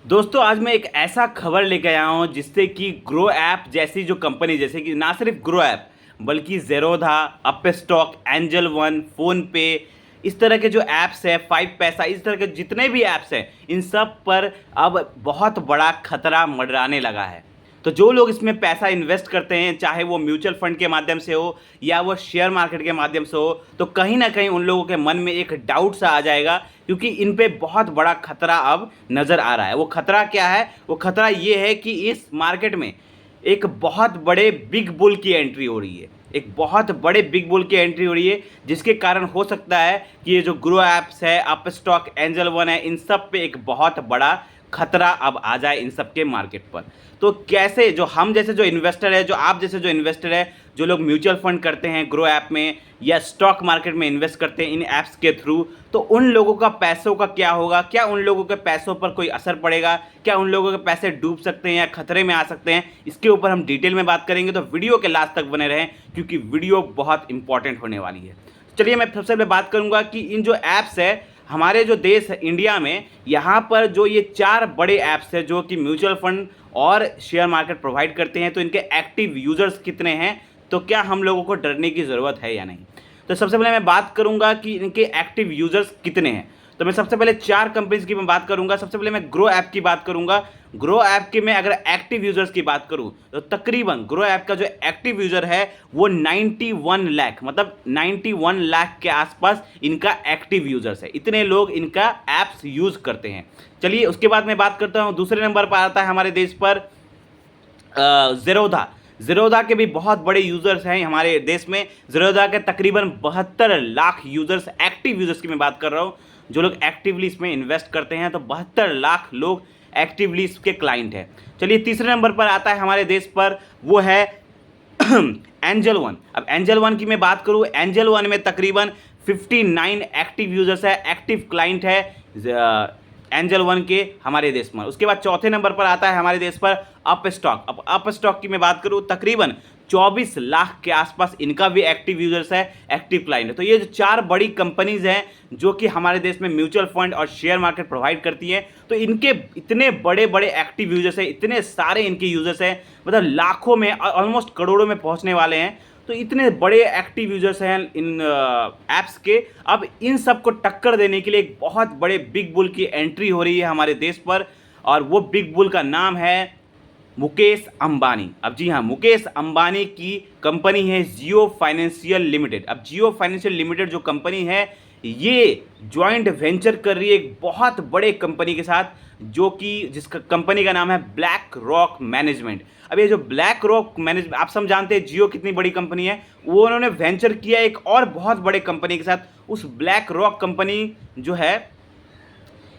दोस्तों आज मैं एक ऐसा खबर लेके आया हूँ जिससे कि ग्रो ऐप जैसी जो कंपनी, जैसे कि ना सिर्फ ग्रो ऐप बल्कि Zerodha, Upstox, angel one, phone पे, इस तरह के जो ऐप्स है, फाइव पैसा, इस तरह के जितने भी ऐप्स हैं, इन सब पर अब बहुत बड़ा खतरा मंडराने लगा है। तो जो लोग इसमें पैसा इन्वेस्ट करते हैं, चाहे वो म्यूचुअल फंड के माध्यम से हो या वो शेयर मार्केट के माध्यम से हो, तो कहीं ना कहीं उन लोगों के मन में एक डाउट सा आ जाएगा, क्योंकि इन पे बहुत बड़ा खतरा अब नज़र आ रहा है। वो खतरा क्या है? वो खतरा ये है कि इस मार्केट में एक बहुत बड़े बिग बुल की एंट्री हो रही है। एक बहुत बड़े बिग बुल की एंट्री हो रही है, जिसके कारण हो सकता है कि ये जो ग्रो ऐप्स है, अपस्टॉक, एंजल वन है, इन सब पे एक बहुत बड़ा खतरा अब आ जाए इन सब के मार्केट पर। तो कैसे जो हम जैसे जो इन्वेस्टर है, जो आप जैसे जो इन्वेस्टर है, जो लोग म्यूचुअल फंड करते हैं ग्रो ऐप में या स्टॉक मार्केट में इन्वेस्ट करते हैं इन ऐप्स के थ्रू, तो उन लोगों का पैसों का क्या होगा? क्या उन लोगों के पैसों पर कोई असर पड़ेगा? क्या उन लोगों के पैसे डूब सकते हैं या खतरे में आ सकते हैं? इसके ऊपर हम डिटेल में बात करेंगे, तो वीडियो के लास्ट तक बने रहें, क्योंकि वीडियो बहुत इंपॉर्टेंट होने वाली है। चलिए मैं सबसे पहले बात करूंगा कि इन जो ऐप्स है हमारे जो देश है इंडिया में, यहाँ पर जो ये 4 बड़े ऐप्स हैं जो कि म्यूचुअल फंड और शेयर मार्केट प्रोवाइड करते हैं, तो इनके एक्टिव यूज़र्स कितने हैं? तो क्या हम लोगों को डरने की ज़रूरत है या नहीं? तो सबसे पहले मैं बात करूंगा कि इनके एक्टिव यूज़र्स कितने हैं। तो मैं सबसे पहले 4 कंपनीज की मैं बात करूंगा। सबसे पहले मैं ग्रो ऐप की बात करूंगा। ग्रो ऐप के मैं अगर एक्टिव यूज़र्स की बात करूं तो तकरीबन ग्रो ऐप का जो एक्टिव यूज़र है वो 91 लाख, मतलब 91 लाख के आसपास इनका एक्टिव यूज़र्स है। इतने लोग इनका ऐप्स यूज़ करते हैं। चलिए उसके बाद मैं बात करता हूं, दूसरे नंबर पर आता है हमारे देश पर ज़ेरोधा। ज़ेरोधा के भी बहुत बड़े यूज़र्स हैं हमारे देश में। ज़ेरोधा के तकरीबन 72 लाख यूज़र्स, एक्टिव यूज़र्स की मैं बात कर रहा हूँ, जो लोग एक्टिवली इसमें इन्वेस्ट करते हैं। तो 72 लाख लोग एक्टिवली इसके क्लाइंट हैं। चलिए तीसरे नंबर पर आता है हमारे देश पर, वो है एंजल वन। अब एंजल वन की मैं बात करूँ, एंजल वन में तकरीबन 59 एक्टिव यूज़र्स है, एक्टिव क्लाइंट है एंजल वन के हमारे देश में। उसके बाद चौथे नंबर पर आता है हमारे देश पर अपस्टॉक। अब अपस्टॉक की मैं बात करूं, तकरीबन 24 लाख के आसपास इनका भी एक्टिव यूजर्स है, एक्टिव क्लाइंट है। तो ये जो 4 बड़ी कंपनीज हैं जो कि हमारे देश में म्यूचुअल फंड और शेयर मार्केट प्रोवाइड करती हैं, तो इनके इतने बड़े बड़े एक्टिव यूजर्स हैं, इतने सारे इनके यूजर्स हैं, मतलब लाखों में, ऑलमोस्ट करोड़ों में पहुंचने वाले हैं। तो इतने बड़े एक्टिव यूजर्स हैं इन ऐप्स के। अब इन सब को टक्कर देने के लिए एक बहुत बड़े बिग बुल की एंट्री हो रही है हमारे देश पर, और वो बिग बुल का नाम है मुकेश अंबानी। अब जी हाँ, मुकेश अंबानी की कंपनी है जियो फाइनेंशियल लिमिटेड। अब जियो फाइनेंशियल लिमिटेड जो कंपनी है, ये जॉइंट वेंचर कर रही है एक बहुत बड़े कंपनी के साथ, जो कि जिसका कंपनी का नाम है ब्लैक रॉक मैनेजमेंट। अब ये जो ब्लैक रॉक मैनेजमेंट, आप सब जानते हैं जियो कितनी बड़ी कंपनी है, वो उन्होंने वेंचर किया एक और बहुत बड़े कंपनी के साथ। उस ब्लैक रॉक कंपनी जो है,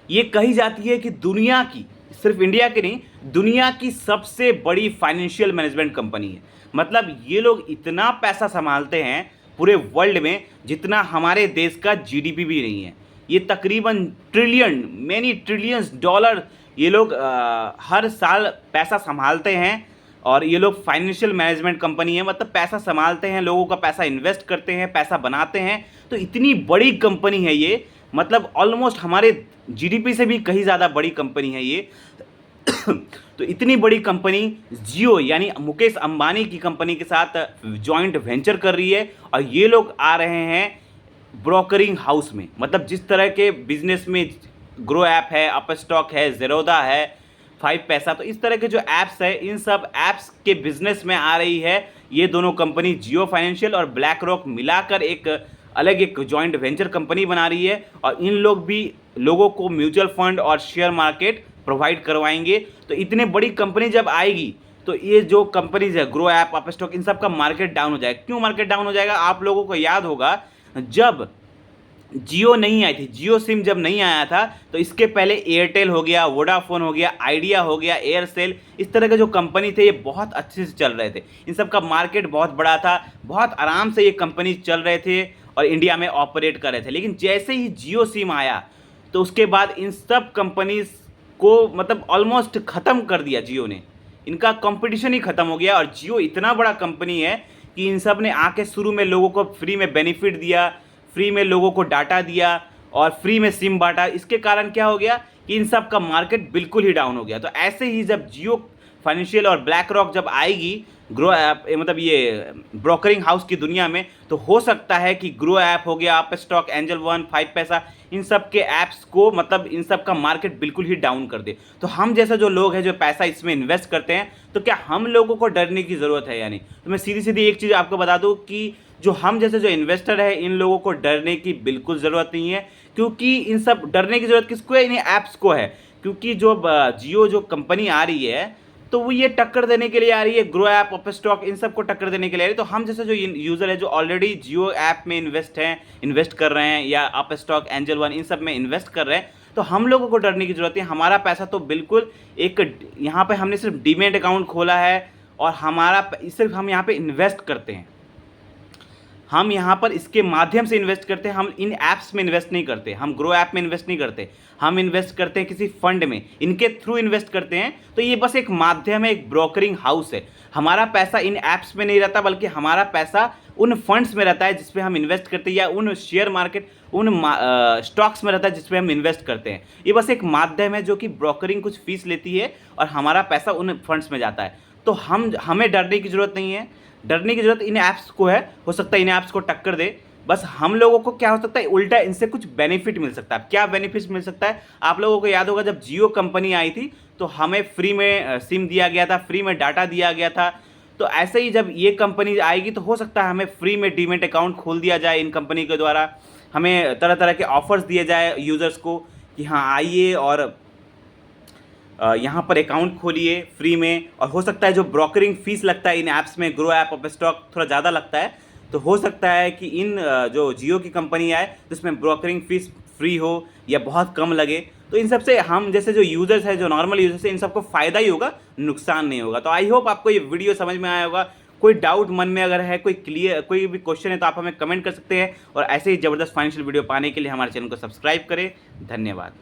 ये कही जाती है कि दुनिया की, सिर्फ इंडिया की नहीं, दुनिया की सबसे बड़ी फाइनेंशियल मैनेजमेंट कंपनी है। मतलब ये लोग इतना पैसा संभालते हैं पूरे वर्ल्ड में जितना हमारे देश का जीडीपी भी नहीं है। ये तकरीबन ट्रिलियन, मैनी ट्रिलियंस डॉलर ये लोग हर साल पैसा संभालते हैं। और ये लोग फाइनेंशियल मैनेजमेंट कंपनी है, मतलब पैसा संभालते हैं, लोगों का पैसा इन्वेस्ट करते हैं, पैसा बनाते हैं। तो इतनी बड़ी कंपनी है ये, मतलब ऑलमोस्ट हमारे जीडीपी से भी कहीं ज़्यादा बड़ी कंपनी है ये। तो इतनी बड़ी कंपनी जियो यानी मुकेश अंबानी की कंपनी के साथ जॉइंट वेंचर कर रही है, और ये लोग आ रहे हैं ब्रोकरिंग हाउस में। मतलब जिस तरह के बिजनेस में ग्रो ऐप है, अपस्टॉक है, ज़ेरोधा है, फाइव पैसा, तो इस तरह के जो ऐप्स है, इन सब ऐप्स के बिजनेस में आ रही है ये दोनों कंपनी, जियो फाइनेंशियल और ब्लैक रॉक मिलाकर एक अलग एक जॉइंट वेंचर कंपनी बना रही है। और इन लोग भी लोगों को म्यूचुअल फंड और शेयर मार्केट प्रोवाइड करवाएंगे। तो इतने बड़ी कंपनी जब आएगी, तो ये जो कंपनीज है ग्रो ऐप, अपस्टॉक, इन सब का मार्केट डाउन हो जाएगा। क्यों मार्केट डाउन हो जाएगा? आप लोगों को याद होगा, जब जियो नहीं आई थी, जियो सिम जब नहीं आया था, तो इसके पहले एयरटेल हो गया, वोडाफोन हो गया, आइडिया हो गया, एयरसेल, इस तरह के जो कंपनी थे ये बहुत अच्छे से चल रहे थे। इन सब का मार्केट बहुत बड़ा था, बहुत आराम से ये कंपनी चल रहे थे और इंडिया में ऑपरेट कर रहे थे। लेकिन जैसे ही जियो सिम आया, तो उसके बाद इन सब कंपनीज को मतलब ऑलमोस्ट ख़त्म कर दिया जियो ने। इनका कंपटीशन ही ख़त्म हो गया। और जियो इतना बड़ा कंपनी है कि इन सब ने आके शुरू में लोगों को फ्री में बेनिफिट दिया, फ्री में लोगों को डाटा दिया और फ्री में सिम बांटा। इसके कारण क्या हो गया कि इन सब का मार्केट बिल्कुल ही डाउन हो गया। तो ऐसे ही जब जियो फाइनेंशियल और ब्लैक रॉक जब आएगी ग्रो ऐप, मतलब ये ब्रोकरिंग हाउस की दुनिया में, तो हो सकता है कि ग्रो ऐप हो गया, आप स्टॉक, एंजल वन, 5पैसा, इन सब के ऐप्स को, मतलब इन सब का मार्केट बिल्कुल ही डाउन कर दे। तो हम जैसा जो लोग हैं जो पैसा इसमें इन्वेस्ट करते हैं, तो क्या हम लोगों को डरने की ज़रूरत है? यानी तो मैं सीधी सीधी एक चीज़ आपको बता दूं कि जो हम जैसे जो इन्वेस्टर है, इन लोगों को डरने की बिल्कुल ज़रूरत नहीं है। क्योंकि इन सब डरने की ज़रूरत किसको है? इन्हें ऐप्स को है। क्योंकि जो जियो जो कंपनी आ रही है, तो वो ये टक्कर देने के लिए आ रही है, ग्रो ऐप, अपस्टॉक, इन सबको टक्कर देने के लिए आ रही है। तो हम जैसे जो यूज़र है जो ऑलरेडी जियो ऐप में इन्वेस्ट कर रहे हैं, या अपस्टॉक, एंजल वन, इन सब में इन्वेस्ट कर रहे हैं, तो हम लोगों को डरने की ज़रूरत है। हमारा पैसा तो बिल्कुल एक, यहाँ पे हमने सिर्फ डीमेट अकाउंट खोला है, और हमारा सिर्फ हम यहाँ पे इन्वेस्ट करते हैं। हम यहाँ पर इसके माध्यम से इन्वेस्ट करते हैं, हम इन ऐप्स में इन्वेस्ट नहीं करते, हम ग्रो ऐप में इन्वेस्ट नहीं करते, हम इन्वेस्ट करते हैं किसी फंड में, इनके थ्रू इन्वेस्ट करते हैं। तो ये बस एक माध्यम है, एक ब्रोकरिंग हाउस है। हमारा पैसा इन ऐप्स में नहीं रहता, बल्कि हमारा पैसा उन फंड्स में रहता है जिसपे हम इन्वेस्ट करते हैं, या उन शेयर मार्केट, उन स्टॉक्स में रहता है जिसपे हम इन्वेस्ट करते हैं। ये बस एक माध्यम है जो कि ब्रोकरिंग कुछ फीस लेती है, और हमारा पैसा उन फंड्स में जाता है। तो हमें डरने की ज़रूरत नहीं है। डरने की ज़रूरत इन ऐप्स को है, हो सकता है इन ऐप्स को टक्कर दे। बस हम लोगों को क्या हो सकता है, उल्टा इनसे कुछ बेनिफिट मिल सकता है। क्या बेनिफिट मिल सकता है? आप लोगों को याद होगा जब जियो कंपनी आई थी, तो हमें फ्री में सिम दिया गया था, फ्री में डाटा दिया गया था। तो ऐसे ही जब ये कंपनी आएगी, तो हो सकता है हमें फ्री में डीमेट अकाउंट खोल दिया जाए इन कंपनी के द्वारा, हमें तरह तरह के ऑफर्स दिए जाए यूज़र्स को कि हाँ आइए और यहाँ पर अकाउंट खोलिए फ्री में। और हो सकता है जो ब्रोकरिंग फीस लगता है इन ऐप्स में, ग्रो ऐप, अपस्टॉक, थोड़ा ज़्यादा लगता है, तो हो सकता है कि इन जो जियो की कंपनी आए जिसमें ब्रोकरिंग फीस फ्री हो या बहुत कम लगे। तो इन सब से हम जैसे जो यूज़र्स हैं, जो नॉर्मल यूज़र्स हैं, इन सबको फ़ायदा ही होगा, नुकसान नहीं होगा। तो आई होप आपको ये वीडियो समझ में आया होगा। कोई डाउट मन में अगर है, कोई भी क्वेश्चन है, तो आप हमें कमेंट कर सकते हैं। और ऐसे ही ज़बरदस्त फाइनेंशियल वीडियो पाने के लिए हमारे चैनल को सब्सक्राइब करें। धन्यवाद।